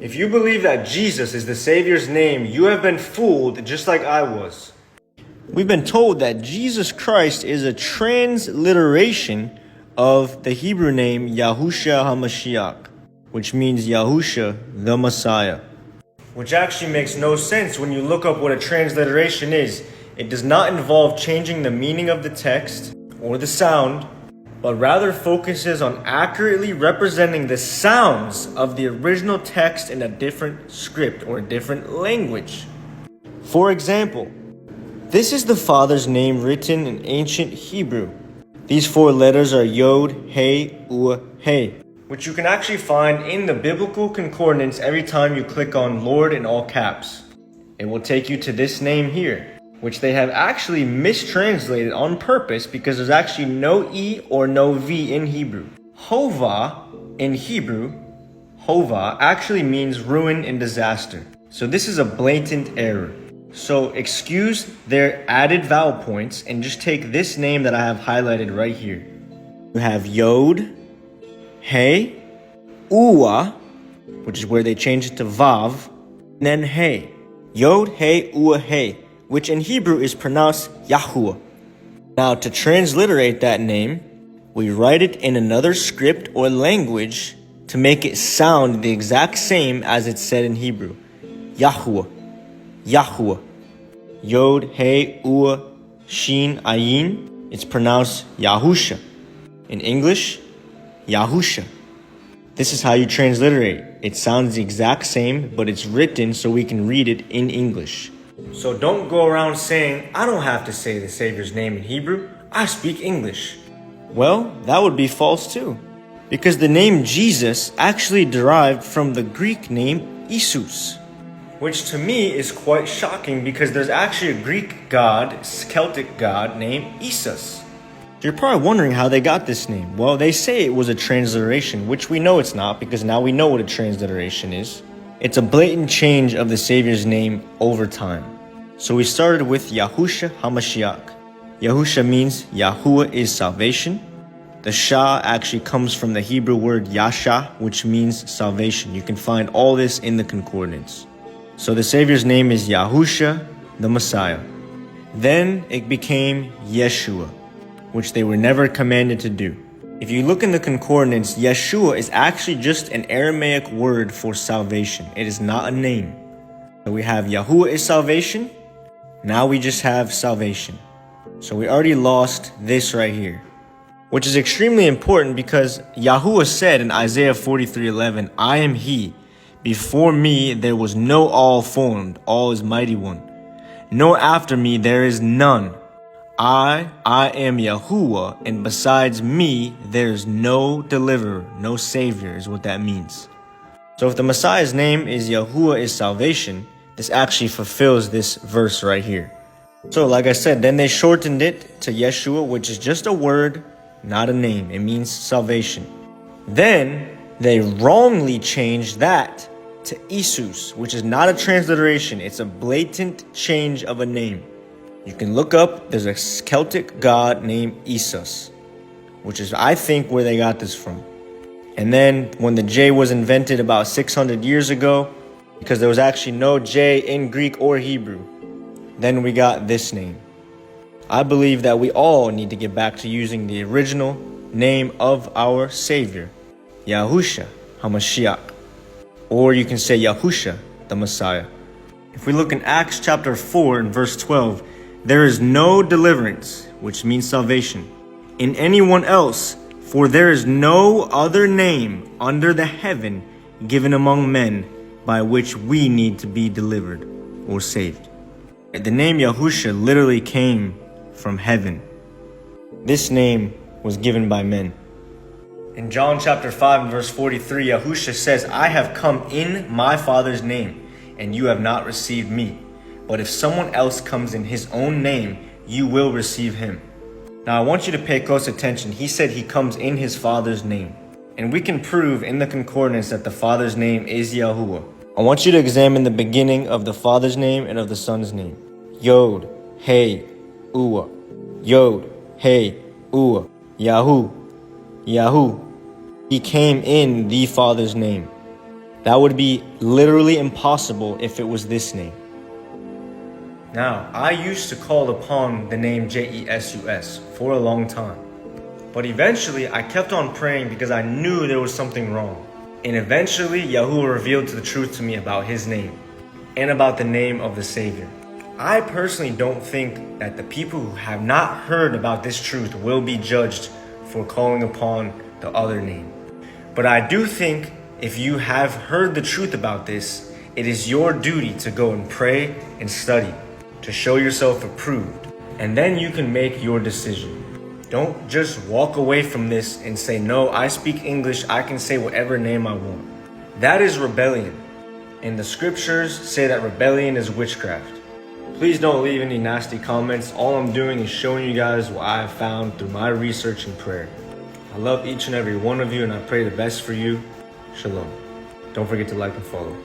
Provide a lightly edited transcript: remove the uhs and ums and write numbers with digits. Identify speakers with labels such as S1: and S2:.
S1: If you believe that Jesus is the Savior's name, you have been fooled just like I was. We've been told that Jesus Christ is a transliteration of the Hebrew name Yahushua HaMashiach, which means Yahusha, the Messiah. Which actually makes no sense when you look up what a transliteration is. It does not involve changing the meaning of the text or the sound, but rather focuses on accurately representing the sounds of the original text in a different script or a different language. For example, this is the Father's name written in ancient Hebrew. These 4 letters are Yod, He, Uah, He, which you can actually find in the biblical concordance every time you click on Lord in all caps. It will take you to this name here, which they have actually mistranslated on purpose because there's actually no E or no V in Hebrew. Yahuah in Hebrew, Yahuah, actually means ruin and disaster. So this is a blatant error. So excuse their added vowel points and just take this name that I have highlighted right here. You have Yod, He, Uah, which is where they changed it to Vav, and then He. Yod, He, Uah, He, which in Hebrew is pronounced Yahuah. Now, to transliterate that name, we write it in another script or language to make it sound the exact same as it's said in Hebrew. Yahuah, Yahuah. Yod, He, Uah, Shin, Ayin. It's pronounced Yahusha. In English, Yahusha. This is how you transliterate. It sounds the exact same, but it's written so we can read it in English. So don't go around saying, I don't have to say the Savior's name in Hebrew. I speak English. Well, that would be false too. Because the name Jesus actually derived from the Greek name Isus. Which to me is quite shocking because there's actually a Greek god, Celtic god named Isus. You're probably wondering how they got this name. Well, they say it was a transliteration, which we know it's not because now we know what a transliteration is. It's a blatant change of the Savior's name over time. So we started with Yahushua HaMashiach. Yahusha means Yahuah is salvation. The Shah actually comes from the Hebrew word Yasha, which means salvation. You can find all this in the concordance. So the Savior's name is Yahusha, the Messiah. Then it became Yeshua, which they were never commanded to do. If you look in the concordance, Yeshua is actually just an Aramaic word for salvation. It is not a name. So we have Yahuah is salvation. Now we just have salvation. So we already lost this right here, which is extremely important because Yahuah said in Isaiah 43:11, I am He. Before me there was no all formed, all is mighty one. Nor after me there is none. I am Yahuah, and besides me, there is no deliverer, no savior is what that means. So if the Messiah's name is Yahuah is salvation, this actually fulfills this verse right here. So like I said, then they shortened it to Yeshua, which is just a word, not a name. It means salvation. Then they wrongly changed that to Isus, which is not a transliteration. It's a blatant change of a name. You can look up, there's a Celtic god named Isus, which is, I think, where they got this from. And then when the J was invented about 600 years ago, because there was actually no J in Greek or Hebrew, then we got this name. I believe that we all need to get back to using the original name of our Savior, Yahushua HaMashiach. Or you can say Yahusha, the Messiah. If we look in Acts chapter 4 and verse 12, there is no deliverance, which means salvation, in anyone else, for there is no other name under the heaven given among men by which we need to be delivered or saved. The name Yahusha literally came from heaven. This name was given by men. In John chapter 5 and verse 43, Yahusha says, I have come in my Father's name, and you have not received me. But if someone else comes in his own name, you will receive him. Now I want you to pay close attention. He said he comes in his Father's name. And we can prove in the concordance that the Father's name is Yahuah. I want you to examine the beginning of the Father's name and of the Son's name. Yod, He, Uah. Yod, He, Uah. Yahu. He came in the Father's name. That would be literally impossible if it was this name. Now, I used to call upon the name Jesus for a long time. But eventually, I kept on praying because I knew there was something wrong. And eventually, Yahuah revealed the truth to me about his name and about the name of the Savior. I personally don't think that the people who have not heard about this truth will be judged for calling upon the other name. But I do think if you have heard the truth about this, it is your duty to go and pray and study to show yourself approved. And then you can make your decision. Don't just walk away from this and say, no, I speak English, I can say whatever name I want. That is rebellion. And the scriptures say that rebellion is witchcraft. Please don't leave any nasty comments. All I'm doing is showing you guys what I've found through my research and prayer. I love each and every one of you, and I pray the best for you. Shalom. Don't forget to like and follow.